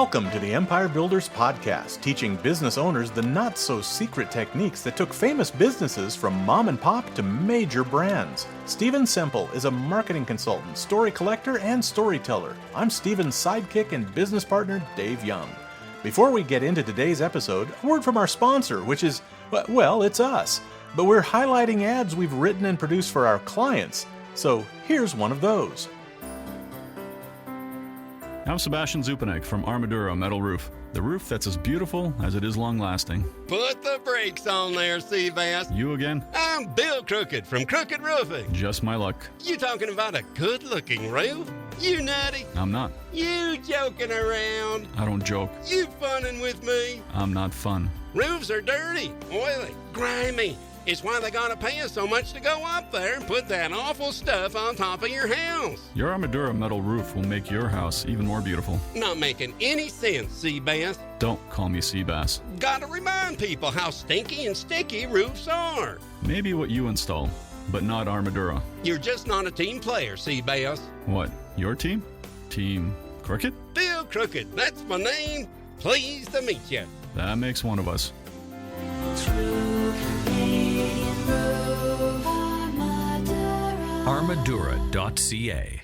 Welcome to the Empire Builders Podcast, teaching business owners the not-so-secret techniques that took famous businesses from mom and pop to major brands. Stephen Semple is a marketing consultant, story collector, and storyteller. I'm Stephen's sidekick and business partner, Dave Young. Before we get into today's episode, a word from our sponsor, which is, well, it's us. But we're highlighting ads we've written and produced for our clients. So here's one of those. I'm Sebastian Zupanek from Armadura Metal Roof, the roof that's as beautiful as it is long-lasting. Put the brakes on there, Seabass. You again? I'm Bill Crooked from Crooked Roofing. Just my luck. You talking about a good-looking roof? You nutty? I'm not. You joking around? I don't joke. You funning with me? I'm not fun. Roofs are dirty, oily, grimy. It's why they gotta pay us so much to go up there and put that awful stuff on top of your house. Your Armadura Metal Roof will make your house even more beautiful. Not making any sense, Seabass. Don't call me Seabass. Gotta remind people how stinky and sticky roofs are. Maybe what you install, but not Armadura. You're just not a team player, Seabass. What, your team? Team Crooked? Bill Crooked, that's my name. Pleased to meet you. That makes one of us. Armadura.ca.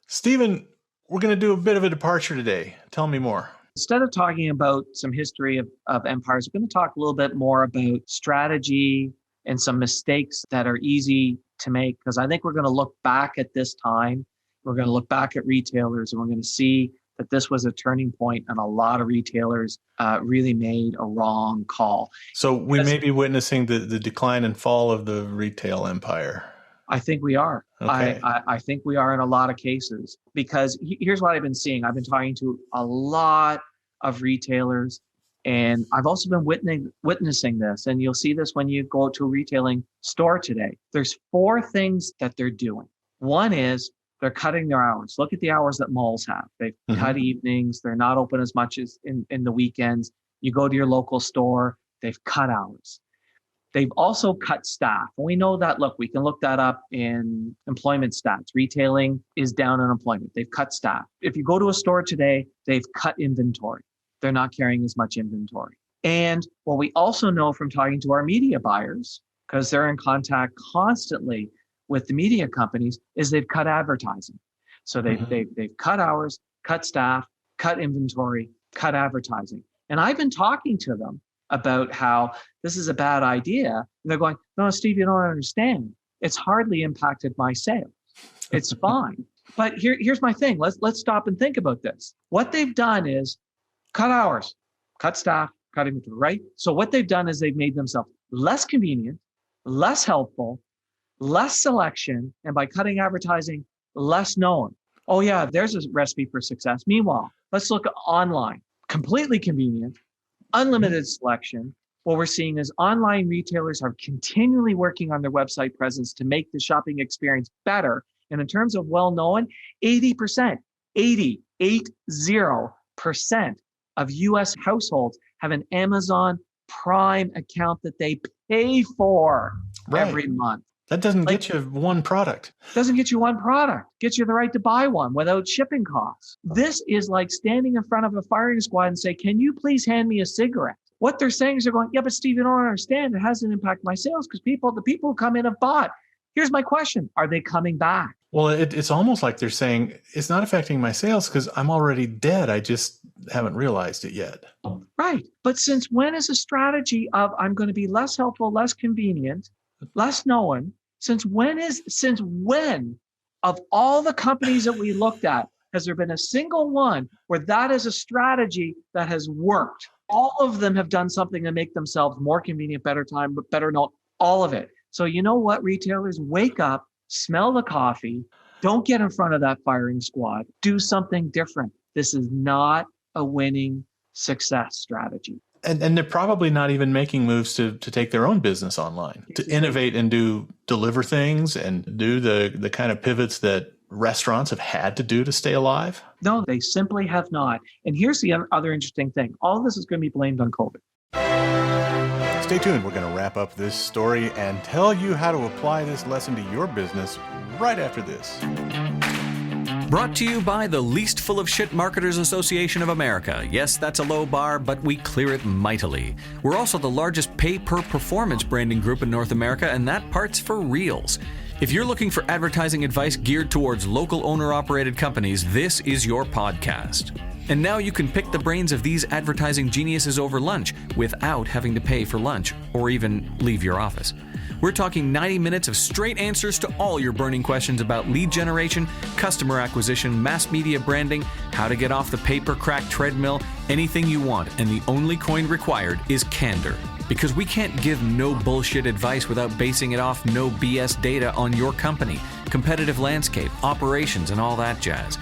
Stephen, we're going to do a bit of a departure today. Tell me more. Instead of talking about some history of empires, we're going to talk a little bit more about strategy and some mistakes that are easy to make, because I think we're going to look back at this time. We're going to look back at retailers, and we're going to see that this was a turning point, and a lot of retailers really made a wrong call. So we may be witnessing the decline and fall of the retail empire. I think we are. Okay. I think we are in a lot of cases, because here's what I've been seeing. I've been talking to a lot of retailers, and I've also been witnessing this. And you'll see this when you go to a retailing store today. There's 4 things that they're doing. One is they're cutting their hours. Look at the hours that malls have. They've cut evenings. They're not open as much as in the weekends. You go to your local store, they've cut hours. They've also cut staff. And we know that, look, we can look that up in employment stats. Retailing is down in employment. They've cut staff. If you go to a store today, they've cut inventory. They're not carrying as much inventory. And what we also know from talking to our media buyers, because they're in contact constantly with the media companies, is they've cut advertising. So they've cut hours, cut staff, cut inventory, cut advertising. And I've been talking to them about how this is a bad idea. And they're going, no, Steve, you don't understand. It's hardly impacted my sales. It's fine. But here's my thing. Let's stop and think about this. What they've done is cut hours, cut staff, cut inventory, right? So what they've done is they've made themselves less convenient, less helpful, less selection, and by cutting advertising, less known. Oh yeah, there's a recipe for success. Meanwhile, let's look at online. Completely convenient, unlimited selection. What we're seeing is online retailers are continually working on their website presence to make the shopping experience better. And in terms of well-known, 80% of US households have an Amazon Prime account that they pay for every month. That doesn't get you one product. Doesn't get you one product. Gets you the right to buy one without shipping costs. This is like standing in front of a firing squad and say, can you please hand me a cigarette? What they're saying is they're going, yeah, but Steve, you don't understand. It hasn't impacted my sales because the people who come in have bought. Here's my question. Are they coming back? Well, it's almost like they're saying it's not affecting my sales because I'm already dead. I just haven't realized it yet. Right. But since when is a strategy of I'm going to be less helpful, less convenient, less known? Since when of all the companies that we looked at, has there been a single one where that is a strategy that has worked? All of them have done something to make themselves more convenient, better time, but better known, all of it. So you know what, retailers, wake up, smell the coffee, don't get in front of that firing squad, do something different. This is not a winning success strategy. And they're probably not even making moves to take their own business online, to innovate and deliver things and do the kind of pivots that restaurants have had to do to stay alive. No, they simply have not. And here's the other interesting thing. All of this is going to be blamed on COVID. Stay tuned. We're going to wrap up this story and tell you how to apply this lesson to your business right after this. Brought to you by the Least Full of Shit Marketers Association of America. Yes, that's a low bar, but we clear it mightily. We're also the largest pay-per-performance branding group in North America, and that part's for reals. If you're looking for advertising advice geared towards local owner-operated companies, this is your podcast. And now you can pick the brains of these advertising geniuses over lunch without having to pay for lunch or even leave your office. We're talking 90 minutes of straight answers to all your burning questions about lead generation, customer acquisition, mass media branding, how to get off the paper crack treadmill, anything you want, and the only coin required is candor. Because we can't give no bullshit advice without basing it off no BS data on your company, competitive landscape, operations, and all that jazz.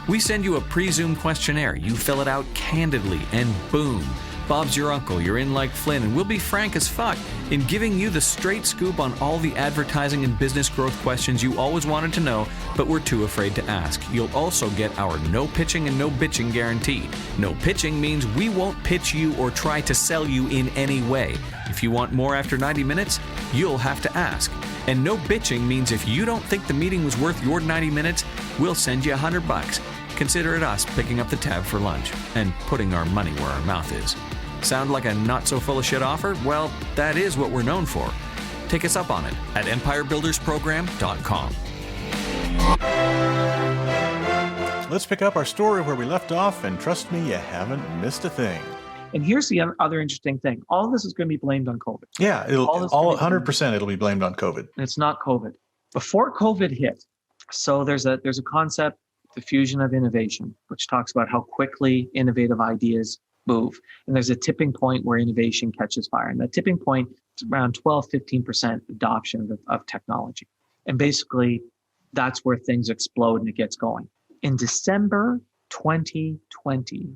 We send you a pre-Zoom questionnaire, you fill it out candidly, and boom, Bob's your uncle, you're in like Flynn, and we'll be frank as fuck in giving you the straight scoop on all the advertising and business growth questions you always wanted to know, but were too afraid to ask. You'll also get our no pitching and no bitching guarantee. No pitching means we won't pitch you or try to sell you in any way. If you want more after 90 minutes, you'll have to ask. And no bitching means if you don't think the meeting was worth your 90 minutes, we'll send you $100. Consider it us picking up the tab for lunch and putting our money where our mouth is. Sound like a not-so-full-of-shit offer? Well, that is what we're known for. Take us up on it at empirebuildersprogram.com. Let's pick up our story where we left off, and trust me, you haven't missed a thing. And here's the other interesting thing. All of this is going to be blamed on COVID. Yeah, all 100% it'll be blamed on COVID. It's not COVID. Before COVID hit, so there's a concept, the fusion of innovation, which talks about how quickly innovative ideas move. And there's a tipping point where innovation catches fire. And that tipping point is around 12-15% adoption of technology. And basically, that's where things explode and it gets going. In December 2020,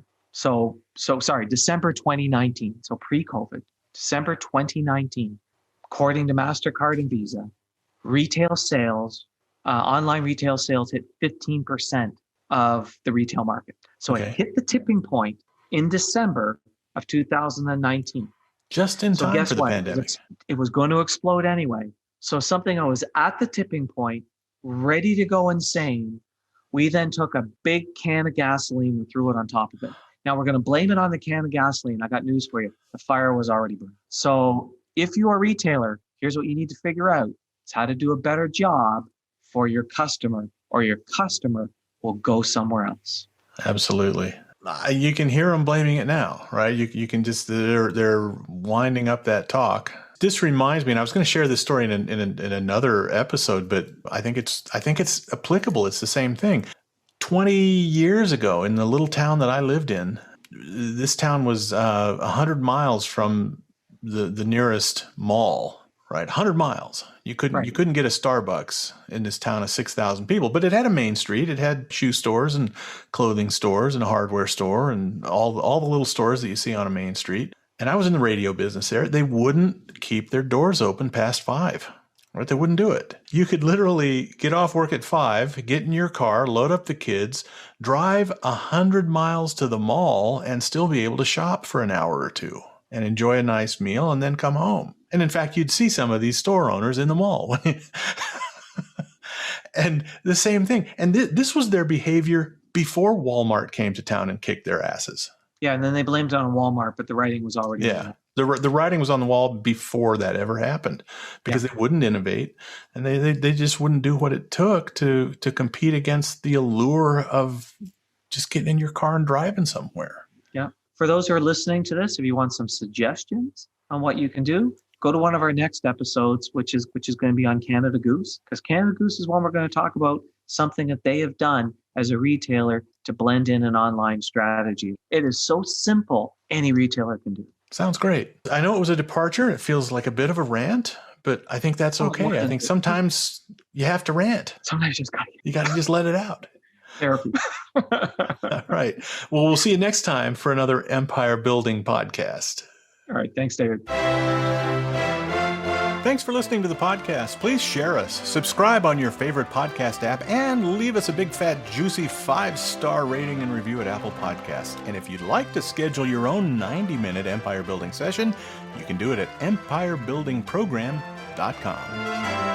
December 2019, so pre-COVID, December 2019, according to MasterCard and Visa, retail sales, online retail sales hit 15% of the retail market. So It hit the tipping point in December of 2019. Just in time for the pandemic. It was going to explode anyway. So something that was at the tipping point, ready to go insane, we then took a big can of gasoline and threw it on top of it. Now we're going to blame it on the can of gasoline. I got news for you. The fire was already burning. So if you're a retailer, here's what you need to figure out. It's how to do a better job for your customer, or your customer will go somewhere else. Absolutely. You can hear them blaming it now, right? You can just, they're winding up that talk. This reminds me, and I was going to share this story in another episode, but I think it's applicable. It's the same thing. 20 years ago, in the little town that I lived in, this town was 100 miles from the nearest mall. Right, 100 miles. You couldn't get a Starbucks in this town of 6,000 people, but it had a main street. It had shoe stores and clothing stores and a hardware store and all the little stores that you see on a main street. And I was in the radio business there. They wouldn't keep their doors open past 5. Right, they wouldn't do it. You could literally get off work at 5, get in your car, load up the kids, drive 100 miles to the mall, and still be able to shop for an hour or two and enjoy a nice meal and then come home. And in fact, you'd see some of these store owners in the mall. And the same thing. And this was their behavior before Walmart came to town and kicked their asses. Yeah, and then they blamed it on Walmart, but the writing was already on. The writing was on the wall before that ever happened, because they wouldn't innovate, and they just wouldn't do what it took to compete against the allure of just getting in your car and driving somewhere. Yeah. For those who are listening to this, if you want some suggestions on what you can do, go to one of our next episodes, which is going to be on Canada Goose, because Canada Goose is one we're going to talk about something that they have done as a retailer to blend in an online strategy. It is so simple, any retailer can do it. Sounds great. I know it was a departure. It feels like a bit of a rant, but I think that's okay. I think sometimes you have to rant. Sometimes you got to just let it out. Therapy. All right. Well, we'll see you next time for another Empire Building podcast. All right. Thanks, David. Thanks for listening to the podcast. Please share us, subscribe on your favorite podcast app, and leave us a big, fat, juicy 5-star rating and review at Apple Podcasts. And if you'd like to schedule your own 90-minute empire building session, you can do it at empirebuildingprogram.com.